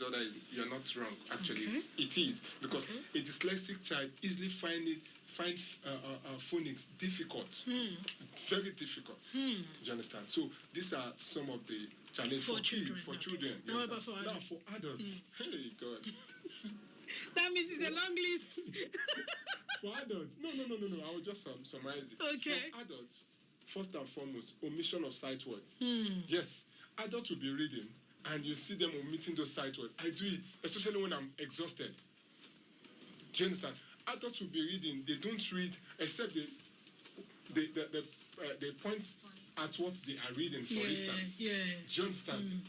disorder is, you're not wrong. Actually, it is because a dyslexic child easily find phonics difficult, very difficult. Do you understand? So these are some of the challenges for children. What about for adults? Now for adults, hey God, that means it's a long list. for adults, no. I will just summarize it. Okay. For adults, first and foremost, omission of sight words. Yes, adults will be reading, and you see them omitting those sight words. I do it, especially when I'm exhausted. Do you understand? Adults will be reading. They don't read except they point at what they are reading. For instance, do you understand?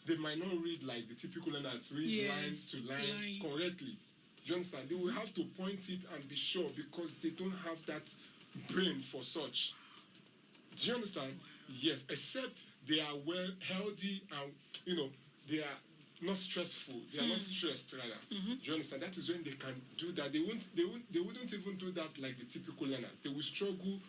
They might not read like the typical learners read line to line correctly. Do you understand? They will have to point it and be sure because they don't have that brain for such. Do you understand? Yes, except they are well healthy and they are not stressful. They are not stressed rather. Do you understand? That is when they can do that. They wouldn't even do that like the typical learners. They will struggle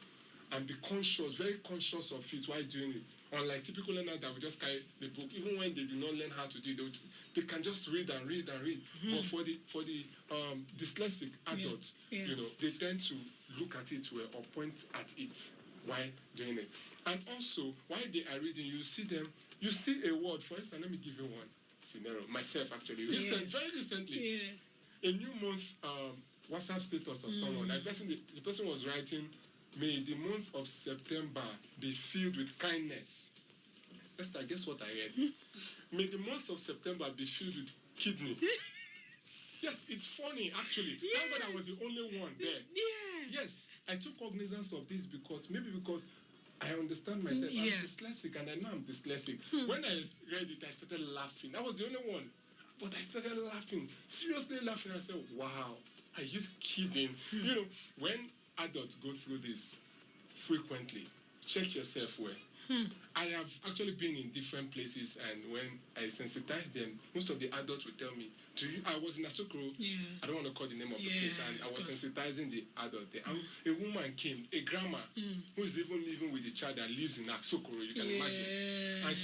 and be conscious, very conscious of it while doing it. Unlike typical learners that will just carry the book, even when they did not learn how to do it, they can just read and read and read. But for the dyslexic adults, they tend to look at it well or point at it while doing it. And also, while they are reading, you see a word. For instance, let me give you one scenario. Myself, actually, very recently, a new month WhatsApp status of someone. The person was writing, "May the month of September be filled with kindness." Esther, guess what I read? May the month of September be filled with kidneys. Yes, it's funny, actually. Thank God I was the only one there. Yes, I took cognizance of this because I understand myself. I'm dyslexic and I know I'm dyslexic. When I read it, I started laughing. I was the only one. But I started laughing, seriously laughing. I said, wow, are you kidding? When adults go through this frequently, check yourself well. I have actually been in different places, and when I sensitize them, most of the adults will tell me, I was in Asokoro, I don't want to call the name of the place, and I was sensitizing the adult there. A woman came, a grandma, who is even living with the child that lives in Asokoro, you can imagine. And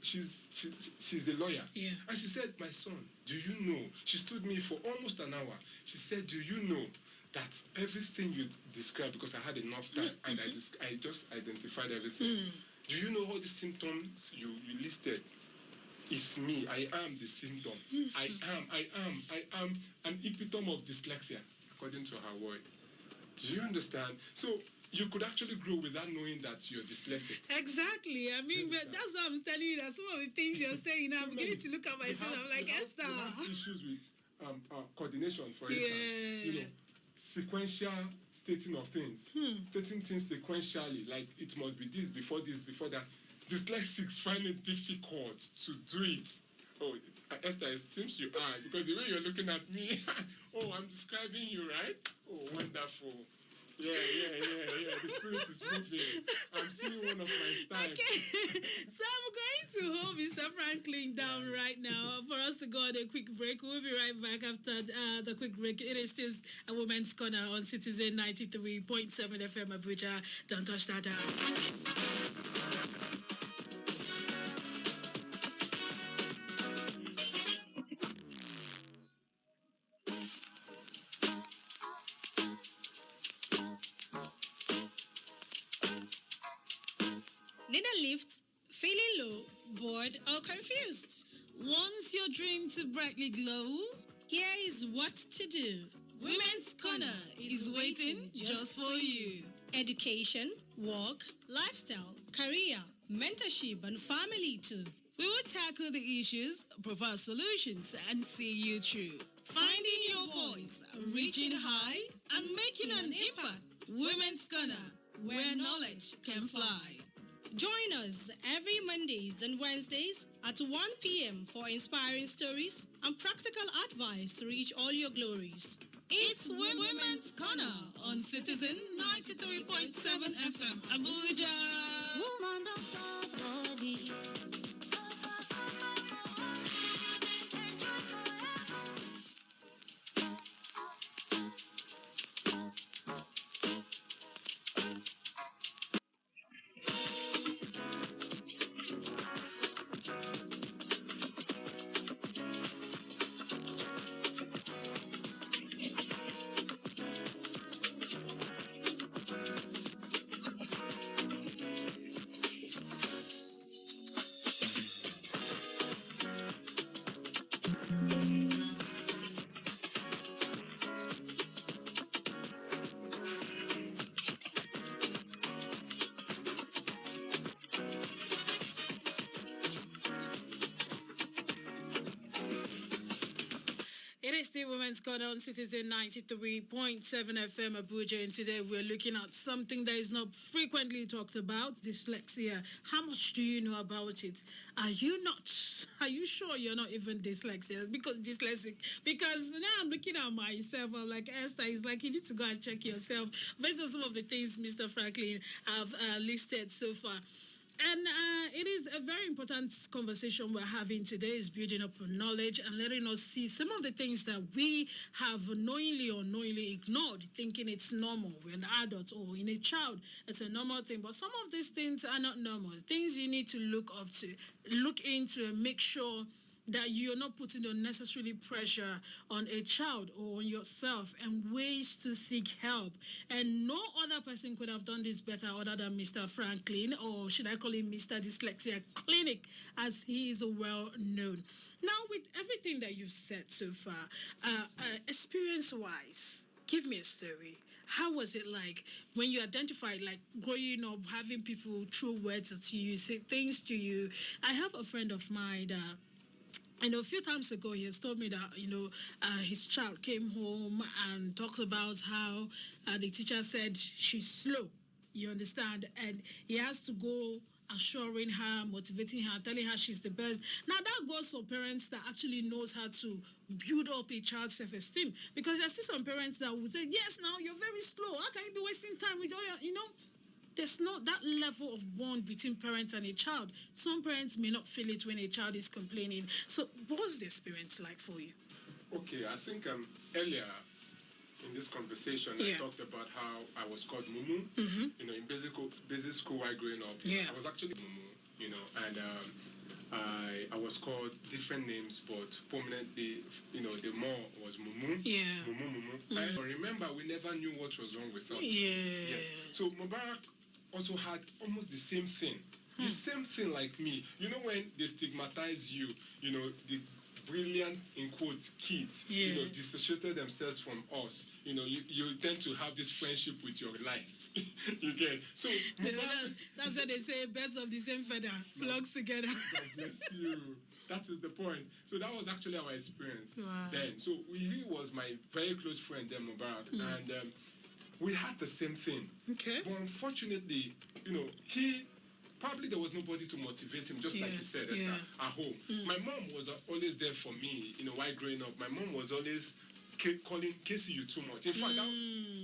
she's a lawyer. And she said, my son, do you know? She stood me for almost an hour. She said, do you know that everything you described, because I had enough time and I just identified everything. Do you know all the symptoms you listed? It's me. I am the symptom. I am an epitome of dyslexia, according to her word. Do you understand? So you could actually grow without knowing that you're dyslexic. Exactly. I mean, but that's what I'm telling you. That some of the things you're saying, I'm beginning to look at myself. I'm like, Esther. You have issues with coordination, for instance. Sequential stating of things. Stating things sequentially, like it must be this, before that. Dyslexics find it difficult to do it. Oh, Esther, it seems you are, because the way you're looking at me, I'm describing you, right? Oh, wonderful. Yeah. The spirit is moving. I'm seeing one of my types. Okay, so I'm going to hold Mr. Franklin down right now for us to go on a quick break. We'll be right back after the quick break. It is still a Women's Corner on Citizen 93.7 FM Abuja. Don't touch that down. Need a lift? Feeling low, bored, or confused? Want your dream to brightly glow? Here is what to do. Women's Corner is waiting just for you. Education, work, lifestyle, career, mentorship, and family too. We will tackle the issues, provide solutions, and see you through. Finding your voice, reaching high, and making an impact. Women's Corner, where knowledge can fly. Join us every Mondays and Wednesdays at 1 p.m. for inspiring stories and practical advice to reach all your glories. It's Women's Corner on Citizen 93.7 FM Abuja. Woman, don't fall body. still Women's Corner on Citizen 93.7 FM Abuja, and today we're looking at something that is not frequently talked about, dyslexia. How much do you know about it? Are you sure you're not even dyslexic? Dyslexic? Because now I'm looking at myself, I'm like, Esther, it's like you need to go and check yourself based on some of the things Mr. Franklin have listed so far. And it is a very important conversation we're having today, is building up knowledge and letting us see some of the things that we have knowingly or unknowingly ignored, thinking it's normal. We're an adult or in a child, it's a normal thing. But some of these things are not normal. Things you need to look into and make sure that you're not putting unnecessary pressure on a child or on yourself, and ways to seek help. And no other person could have done this better other than Mr. Franklin, or should I call him Mr. Dyslexia Clinic, as he is well known. Now, with everything that you've said so far, experience-wise, give me a story. How was it like when you identified, like growing up, having people throw words at you, say things to you? I have a friend of mine that, a few times ago, he has told me that, his child came home and talks about how the teacher said she's slow, you understand? And he has to go assuring her, motivating her, telling her she's the best. Now, that goes for parents that actually knows how to build up a child's self-esteem. Because there are still some parents that would say, yes, now you're very slow. How can you be wasting time with all your, There's not that level of bond between parents and a child. Some parents may not feel it when a child is complaining. So what's the experience like for you? Okay, I think earlier in this conversation, I talked about how I was called Mumu. Mm-hmm. In basic school while growing up. Yeah. I was actually Mumu, and I was called different names, but prominently, the more was Mumu. Yeah. Mumu. I remember we never knew what was wrong with us. Yeah. Yes. So Mubarak also had almost the same thing. The same thing like me. When they stigmatize you, the brilliant, in quotes, kids, dissociated themselves from us. You tend to have this friendship with your lights. You get. So that's what they say, birds of the same feather flocks together. God bless you. That is the point. So that was actually our experience then. So he was my very close friend then, Mubarak, and we had the same thing. Okay. But unfortunately, he probably there was nobody to motivate him, just like you said, Esther, at home. My mom was always there for me, while growing up. My mom was always calling, Casey, you too much. In fact,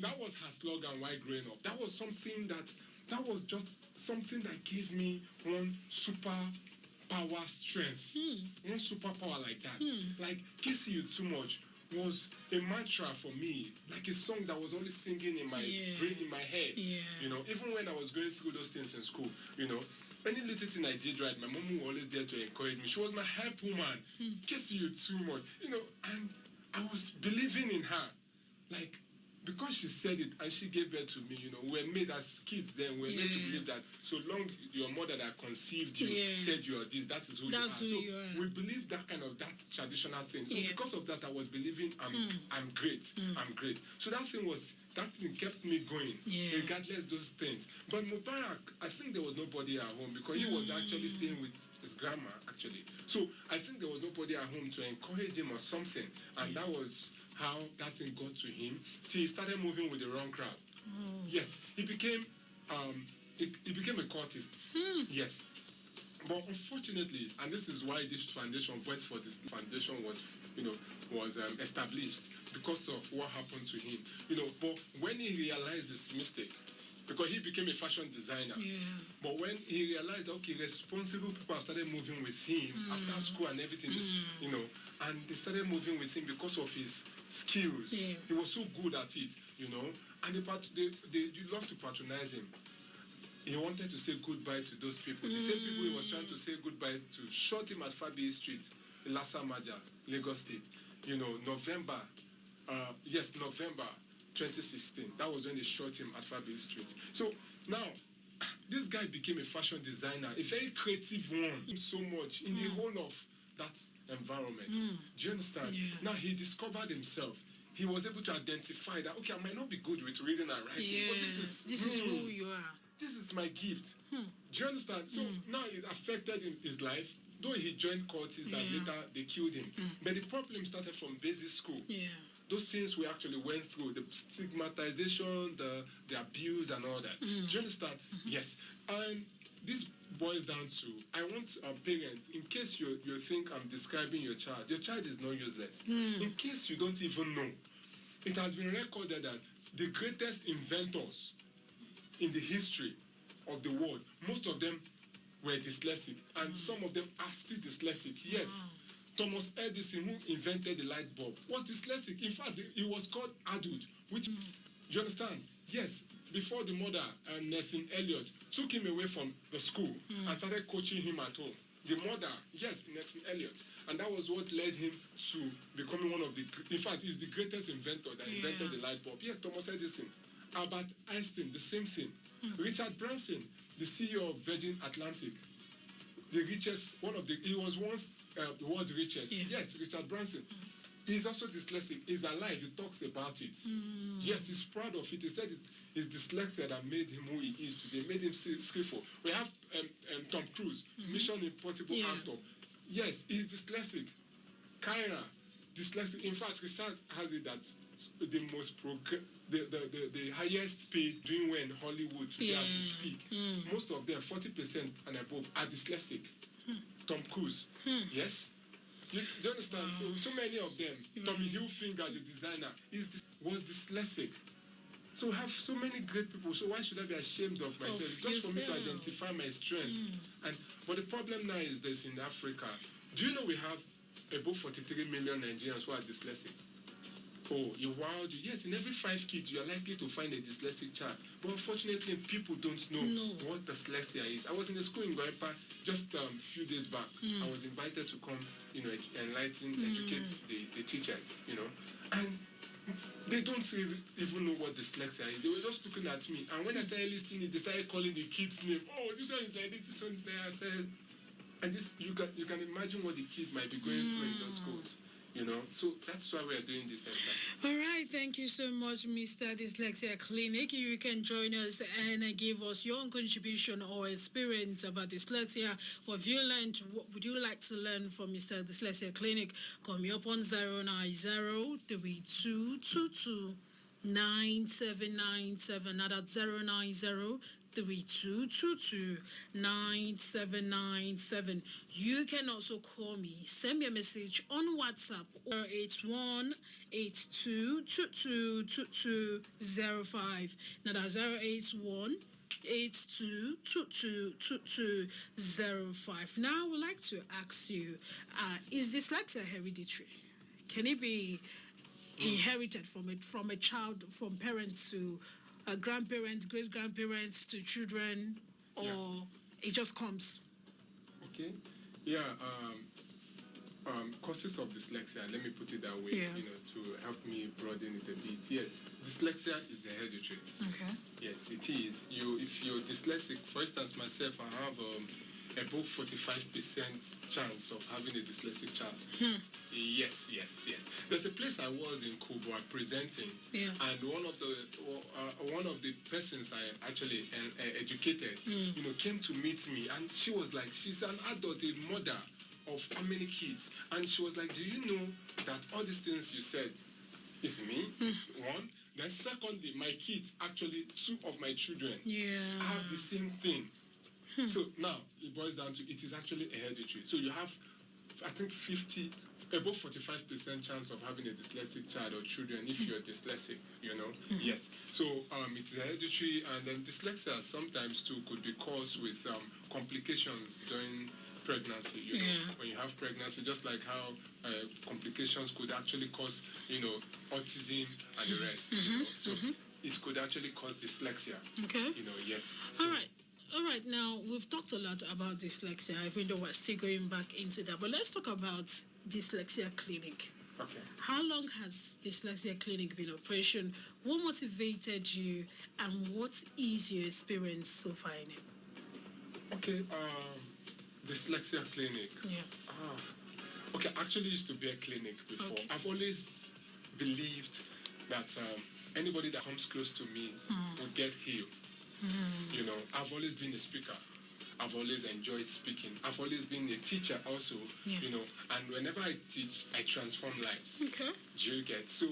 that was her slogan while growing up. That was something that was just something that gave me one super power strength. One superpower like that. Like, Casey, you too much was a mantra for me, like a song that was always singing in my brain, in my head. Even when I was going through those things in school, any little thing I did right, my mom was always there to encourage me. She was my help woman. Kiss you too much, and I was believing in her, like, because she said it and she gave birth to me, we were made as kids then, we were made to believe that so long your mother that conceived you said you are this, that is who you are. So we believe that traditional thing. So because of that, I was believing I'm great. I'm great. So that thing kept me going, regardless those things. But Mubarak, I think there was nobody at home because he was actually staying with his grandma, actually. So I think there was nobody at home to encourage him or something. And that was how that thing got to him till he started moving with the wrong crowd. Yes, he became a cultist. Yes, but unfortunately, and this is why this foundation, Voice for this foundation, was established because of what happened to him. But when he realized this mistake, because he became a fashion designer. But when he realized that, okay, responsible people have started moving with him after school and everything, and they started moving with him because of his skills. He was so good at it, and they love to patronize him. He wanted to say goodbye to those people. The same people he was trying to say goodbye to shot him at Fabi Street, Lassa Maja, Lagos State. November 2016. That was when they shot him at Fabi Street. So now, this guy became a fashion designer, a very creative one, so much in the whole of that environment. Do you understand? Now he discovered himself. He was able to identify that, okay, I might not be good with reading and writing, but this is who you are. This is my gift. Do you understand? So now it affected his life. though he joined Curtis and later they killed him. But the problem started from basic school. Yeah. Those things we actually went through, the stigmatization, the abuse and all that. Do you understand? Yes. And this boils down to, I want parents, in case you think I'm describing your child is not useless. In case you don't even know, it has been recorded that the greatest inventors in the history of the world, most of them were dyslexic, and some of them are still dyslexic. Yes. Thomas Edison, who invented the light bulb, was dyslexic. In fact, he was called adult, which, you understand? Yes, before the mother, Nelson Elliot, took him away from the school and started coaching him at home. The mother, yes, Nelson Elliot. And that was what led him to becoming one of the, in fact, he's the greatest inventor that invented the light bulb. Yes, Thomas Edison. Albert Einstein, the same thing. Richard Branson, the CEO of Virgin Atlantic, the richest, he was once the world's richest. Yes, Richard Branson. He's also dyslexic. He's alive. He talks about it. Yes, he's proud of it. He said it's dyslexia that made him who he is today, made him skillful. We have Tom Cruise, Mission Impossible actor. Yes, he's dyslexic. Kyra, dyslexic. In fact, research has it that the most the highest paid doing well in Hollywood today as we speak, most of them, 40% and above, are dyslexic. Tom Cruise, yes? Do you understand? So many of them, Tommy Hilfiger, the designer, was dyslexic. So we have so many great people, so why should I be ashamed of myself? Just for me to identify my strength. But the problem now is this in Africa. Do you know we have above 43 million Nigerians who are dyslexic? Oh, you wowed you. Yes, in every 5 kids, you are likely to find a dyslexic child. But unfortunately, people don't know what dyslexia is. I was in a school in Guaipa just a few days back. I was invited to come, enlighten, educate the teachers, and they don't even know what dyslexia is. They were just looking at me. And when I started listening, they started calling the kids' name. Oh, this one is like this, this one is like that. I said, and this, you can imagine what the kid might be going through in those schools. So that's why we are doing this. All right, thank you so much, Mr. Dyslexia Clinic. You can join us and give us your own contribution or experience about dyslexia. What have you learned? What would you like to learn from Mr. Dyslexia Clinic? Call me up on 090-3222-9797. Now that's 090-3222-9797. You can also call me. Send me a message on WhatsApp or 8182222205. Now that's 08182222205. Now I would like to ask you, is dyslexia hereditary? Can it be inherited from a child, from parents to grandparents, great-grandparents to children, or it just comes? Okay. Yeah. Causes of dyslexia, let me put it that way, to help me broaden it a bit. Yes, dyslexia is hereditary. Okay. Yes, it is. If you're dyslexic, for instance, myself, I have above 45% chance of having a dyslexic child. Yes. There's a place I was in Kubwa presenting, and one of the persons I actually educated, came to meet me, and she was like, she's an adult, a mother of how many kids, and she was like, do you know that all these things you said is me? One. Then secondly, my kids, actually 2 of my children, have the same thing. So now it boils down to, it is actually hereditary. So you have, I think, above 45% chance of having a dyslexic child or children if you're dyslexic, Yes. So it's hereditary, and then dyslexia sometimes too could be caused with complications during pregnancy. When you have pregnancy, just like how complications could actually cause, autism and the rest. So it could actually cause dyslexia. Okay. Yes. So, All right, now we've talked a lot about dyslexia, even though we're still going back into that. But let's talk about Dyslexia Clinic. Okay. How long has Dyslexia Clinic been in operation? What motivated you, and what is your experience so far in it? Okay, Dyslexia Clinic. Okay, actually used to be a clinic before. Okay. I've always believed that anybody that comes close to me will get healed. I've always been a speaker. I've always enjoyed speaking. I've always been a teacher also, you know, and whenever I teach, I transform lives. Okay. Do you get? So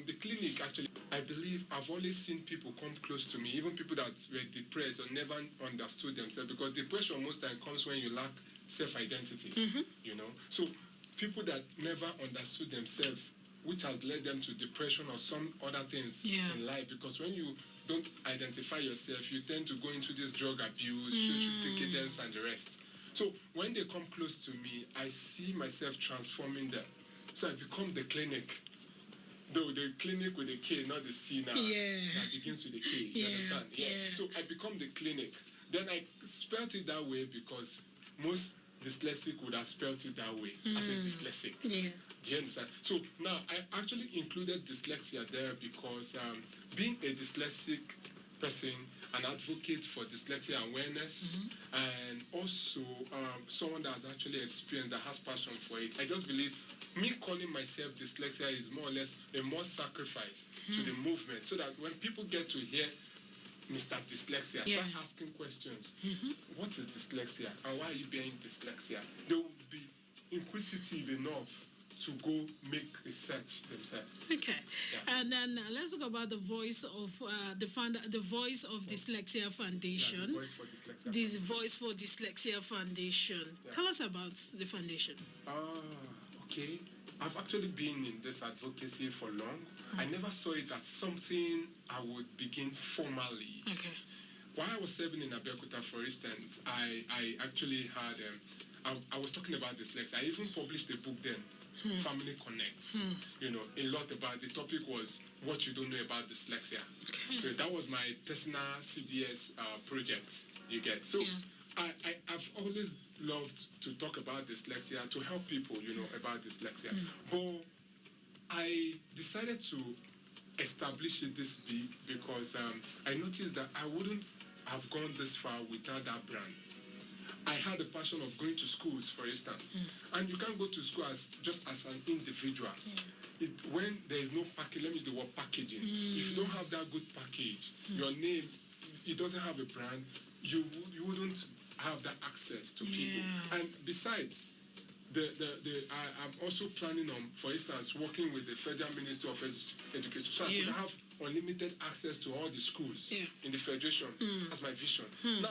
the clinic, actually, I believe I've always seen people come close to me, even people that were depressed or never understood themselves, because depression most time comes when you lack self-identity, you know. So people that never understood themselves, which has led them to depression or some other things in life, because when you don't identify yourself, you tend to go into this drug abuse, social decadence, and the rest. So when they come close to me, I see myself transforming them. So I become the clinic. Though the clinic with a K, not the C now. That begins with a K. You understand? So I become the clinic. Then I spelt it that way because most dyslexic would have spelt it that way, as a dyslexic. Do you understand? So now I actually included dyslexia there because being a dyslexic person, an advocate for dyslexia awareness, and also someone that has actually experienced, that has passion for it, I just believe me calling myself dyslexia is more or less a more sacrifice to the movement, so that when people get to hear Mr. Dyslexia, start asking questions. What is dyslexia and why are you being dyslexia? They will be inquisitive enough to go make research themselves. Okay, and then let's talk about the voice of the Voice of Dyslexia Foundation. The Voice for Dyslexia. This Voice for Dyslexia Foundation. Tell us about the foundation. Okay. I've actually been in this advocacy for long. I never saw it as something I would begin formally. Okay. While I was serving in Abeokuta, for instance, I actually had, I was talking about dyslexia. I even published a book then, Family Connect. You know, a lot about, the topic was what you don't know about dyslexia. Okay. So that was my personal CDS project, you get. So I've always loved to talk about dyslexia, to help people, you know, about dyslexia. But I decided to establish it this big because I noticed that I wouldn't have gone this far without that brand. I had a passion of going to schools, for instance, and you can't go to school just as an individual. When there is no package, let me use the word packaging. If you don't have that good package, your name, it doesn't have a brand, you wouldn't have that access to people. And besides, I'm also planning on, for instance, working with the Federal Ministry of Education, so I could have unlimited access to all the schools in the Federation. That's my vision. Now,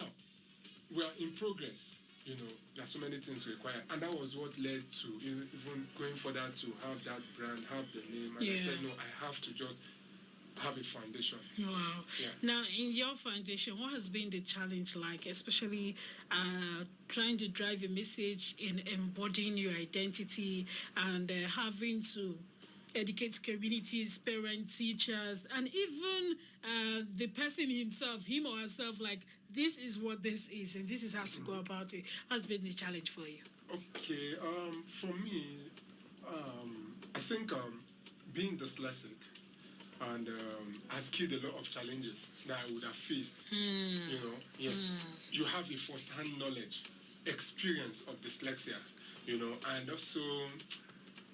we are in progress. You know, there are so many things required, and that was what led to even going further to have that brand, have the name. And I said, no, I have to just have a foundation. Wow. Now, in your foundation, what has been the challenge like, especially trying to drive a message in embodying your identity and having to educate communities, parents, teachers, and even the person himself, him or herself, like, this is what this is and this is how to go about it. Has been the challenge for you? Okay, for me, I think being dyslexic and has killed a lot of challenges that I would have faced. You know, yes, you have a first-hand knowledge, experience of dyslexia, you know, and also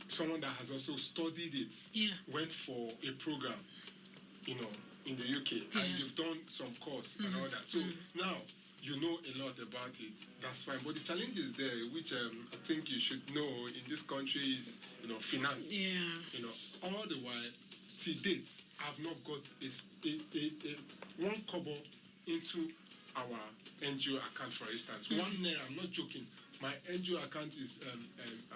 someone that has also studied it, went for a program, you know, in the UK, and you've done some course and all that. So now you know a lot about it. That's fine. But the challenge is there, which I think you should know in this country is, you know, finance. You know, all the while, to date, I've not got a one kobo into our NGO account, for instance. 1 naira, I'm not joking. My NGO account is,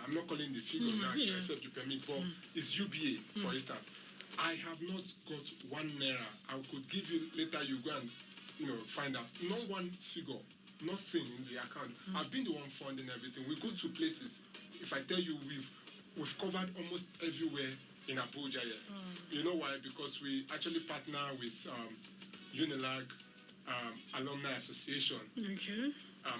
I'm not calling the figure now, except you permit, but it's UBA, for instance. I have not got 1 naira. I could give you later, you go and, you know, find out. Not one figure, nothing in the account. I've been the one funding everything. We go to places. If I tell you, we've covered almost everywhere in Abuja here. You know why? Because we actually partner with Unilag Alumni Association. Okay.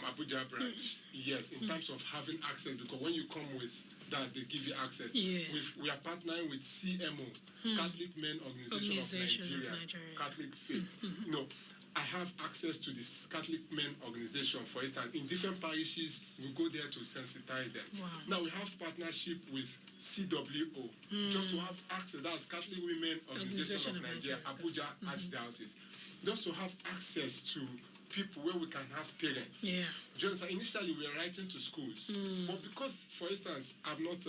Abuja branch. Yes, in terms of having access, because when you come with that, they give you access. We are partnering with CMO, Catholic Men Organization of Nigeria. Catholic Faith. You know, I have access to this Catholic Men Organization, for instance. In different parishes, we go there to sensitize them. Now we have partnership with CWO, just to have access. That's Catholic Women Organization of Nigeria, Abuja Archdiocese. Just to have access to people where we can have parents. Yeah. Do you understand? Initially, we were writing to schools. But because, for instance, I've not...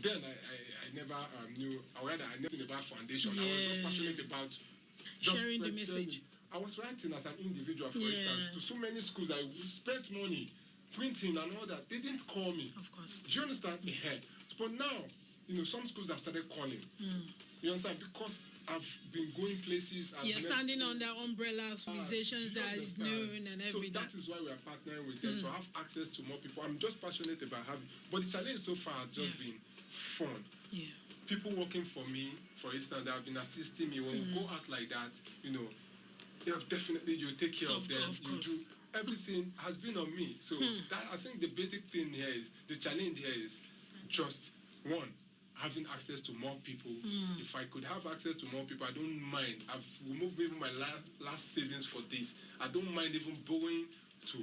then I never knew, or rather, I never knew about foundation. I was just passionate about sharing the message. I was writing as an individual, for instance, to so many schools. I spent money printing and all that. They didn't call me. Of course. Do you understand? Yeah. But now, some schools have started calling. You understand? Because I've been going places. You're standing under umbrellas, organizations that is known and everything. So that is why we are partnering with them to have access to more people. I'm just passionate about having. But the challenge so far has just been fun. Yeah. People working for me, for instance, that have been assisting me. When we go out like that, definitely you take care of them. You do. Everything has been on me. So that, I think the basic thing here is, the challenge here is just, one, having access to more people. If I could have access to more people, I don't mind. I've removed even my last savings for this. I don't mind even going to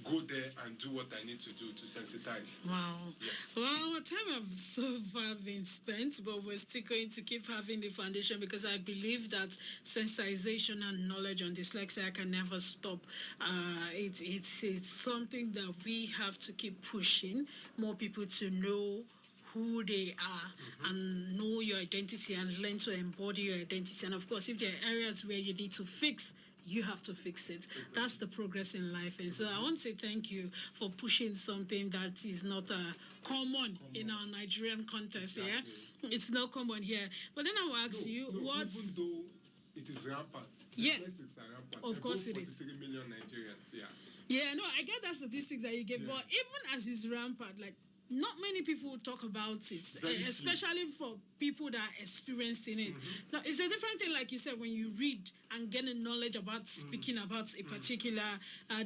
go there and do what I need to do to sensitize. Wow. Yes. Well, our time have so far been spent, but we're still going to keep having the foundation because I believe that sensitization and knowledge on dyslexia can never stop. It's something that we have to keep pushing more people to know who they are and know your identity and learn to embody your identity. And of course, if there are areas where you need to fix, you have to fix it. That's the progress in life. And so I want to say thank you for pushing something that is not common in our Nigerian context. Exactly. Yeah, it's not common here. But then I will ask you, what? Even though it is rampant. Yeah. Statistics are rampant. Of course it is. 43 million Nigerians. Yeah. Yeah, no, I get that statistics that you gave, but even as it's rampant, like, not many people talk about it, especially for people that are experiencing it. Now, it's a different thing, like you said, when you read and get knowledge about speaking about a particular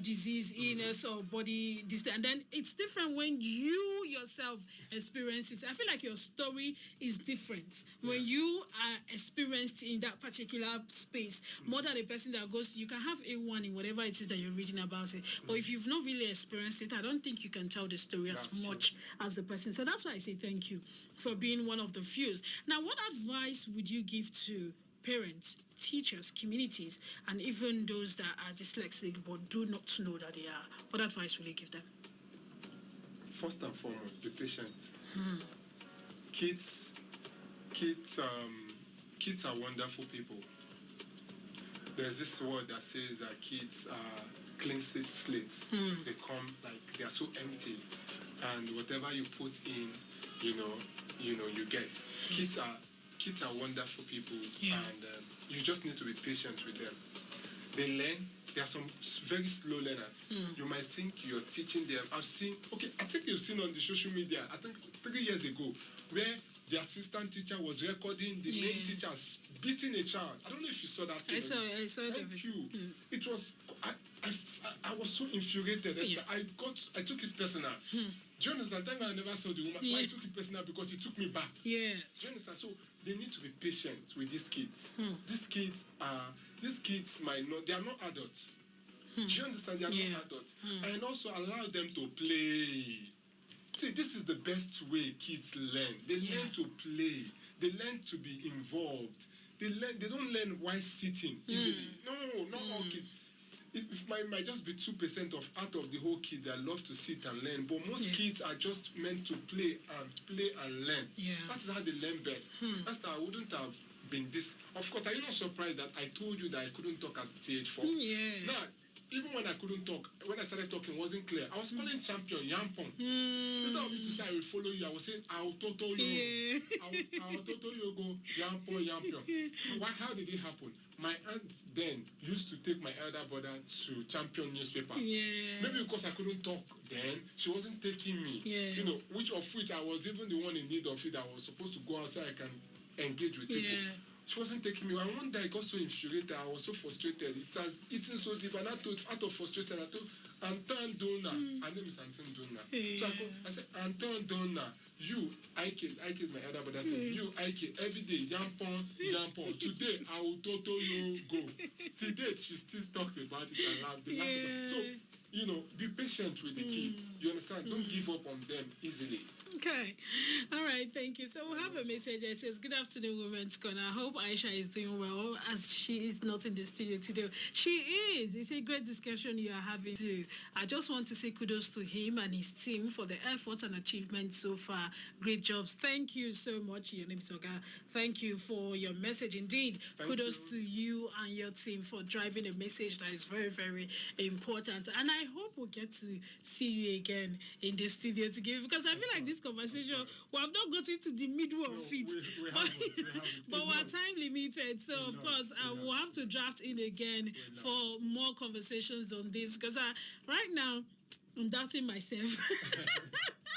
disease, illness, or body, and then it's different when you yourself experience it. I feel like your story is different when you are experienced in that particular space, more than a person that goes, you can have A1 in whatever it is that you're reading about it. But if you've not really experienced it, I don't think you can tell the story as much as the person. So that's why I say thank you for being one of the few. Now, what advice would you give to parents, teachers, communities, and even those that are dyslexic but do not know that they are? What advice will you give them? First and foremost, be patient. Kids are wonderful people. There's this word that says that kids are clean slates. They come like they are so empty, and whatever you put in, you get. Kids are wonderful people, and you just need to be patient with them. They learn. There are some very slow learners. You might think you're teaching them. I think you've seen on the social media, I think 3 years ago, where the assistant teacher was recording the main teacher beating a child. I don't know if you saw that thing. I saw it. Thank you. It was, I was so infuriated. I took it personal. Do you understand? That I never saw the woman. I took it personal because it took me back. Yes. Do you understand? So they need to be patient with these kids. These kids might not, they are not adults. Do you understand? They are not adults. And also allow them to play. See, this is the best way kids learn. They learn to play. They learn to be involved. They don't learn while sitting easily. No, not all kids. It might just be 2% out of the whole kid that love to sit and learn. But most kids are just meant to play and learn. Yeah. That is how they learn best. That's why I wouldn't have been this. Of course, are you not surprised that I told you that I couldn't talk as TH4? Yeah. Now, even when I couldn't talk, when I started talking, it wasn't clear. I was calling champion Yampong. Instead of me to say I will follow you, I was saying I will toto you. Yeah. I will toto you go Yampong. How did it happen? My aunt then used to take my elder brother to Champion newspaper. Yeah. Maybe because I couldn't talk then, she wasn't taking me. Yeah. Which I was even the one in need of it. I was supposed to go outside, I can engage with people. Yeah. She wasn't taking me. And one day I got so infuriated, I was so frustrated. It has eaten so deep, and out of frustration, I told Anton Dona. Her name is Anton Dona. Yeah. So I said, Anton Dona, you, Ike is my elder brother's name. You, Ike, every day, Yampon. Today, I will toto you go. To date, she still talks about it and laughs. So, be patient with the kids. You understand? Don't give up on them easily. Okay. All right. right, thank you. So we have a message that says, "Good afternoon, Women's Corner. I hope Aisha is doing well as she is not in the studio today." She is. It's a great discussion you are having too. I just want to say kudos to him and his team for the effort and achievement so far. Great jobs. Thank you so much, your name is Oga. Thank you for your message. Indeed, kudos to you and your team for driving a message that is very, very important. And I hope we'll get to see you again in the studio to give, because I feel like this conversation, we have not gotten to the middle of it. We haven't. But we're time limited, so of course we'll have to draft in again for more conversations on this, because right now I'm doubting myself.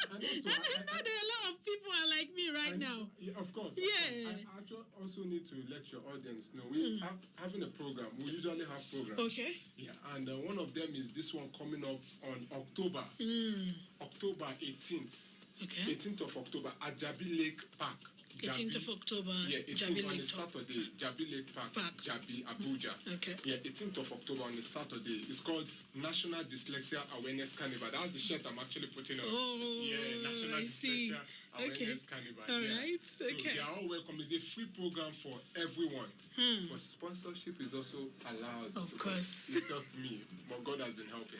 And also, I know there are a lot of people are like me right now. Of course. Yeah. I also need to let your audience know we are having a program. We usually have programs. Okay. Yeah, and one of them is this one coming up on October 18th. Okay. 18th of October at Jabi Lake Park. 18th of October. Yeah, 18th Jabi on Lake a Saturday, Jabi Lake Park, Jabi, Abuja. Okay. Yeah, 18th of October on a Saturday. It's called National Dyslexia Awareness Carnival. That's the shirt I'm actually putting on. Oh, yeah, National I see. Dyslexia Awareness Carnival. All yeah. right. So Okay. they are all welcome. It's a free program for everyone. But sponsorship is also allowed. Of because course. It's just me, but God has been helping.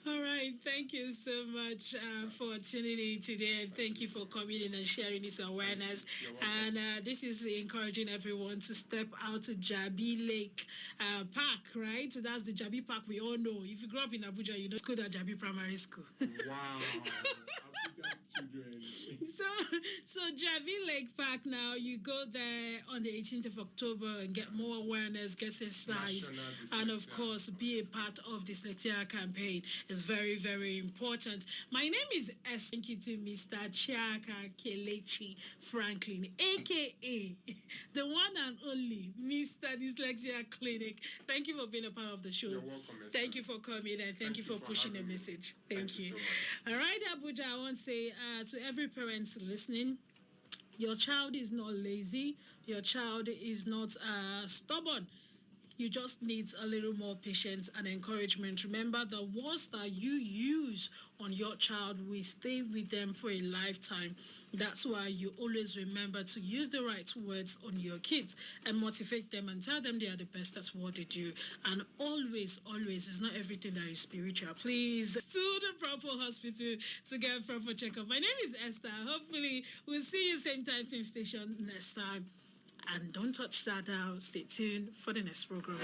All right. Thank you so much for tuning in today, and thank you for coming in and sharing this awareness. You're welcome. And this is encouraging everyone to step out to Jabi Lake Park, right? That's the Jabi Park we all know. If you grew up in Abuja, you know school at Jabi Primary School. Wow. Abuja children. So Jabi Lake Park now, you go there on the 18th of October and get more awareness, get exercise, National and of Dyslexia. course be a part of Dyslexia campaign. It's very, very important. My name is S. Thank you to Mr. Chiaka Kelechi Franklin, aka the one and only Mr. Dyslexia Clinic. Thank you for being a part of the show. You're welcome, Esther. Thank you for coming, and thank you for pushing the having me. message. Thank Thank you you. so much. All right, Abuja, I want to say to every parent listening, your child is not lazy. Your child is not stubborn. You just need a little more patience and encouragement. Remember, the words that you use on your child will stay with them for a lifetime. That's why you always remember to use the right words on your kids and motivate them and tell them they are the best at what they do. And always, it's not everything that is spiritual. Please, to the proper hospital to get proper checkup. My name is Esther. Hopefully, we'll see you same time, same station next time. And don't touch that dial. Stay tuned for the next program.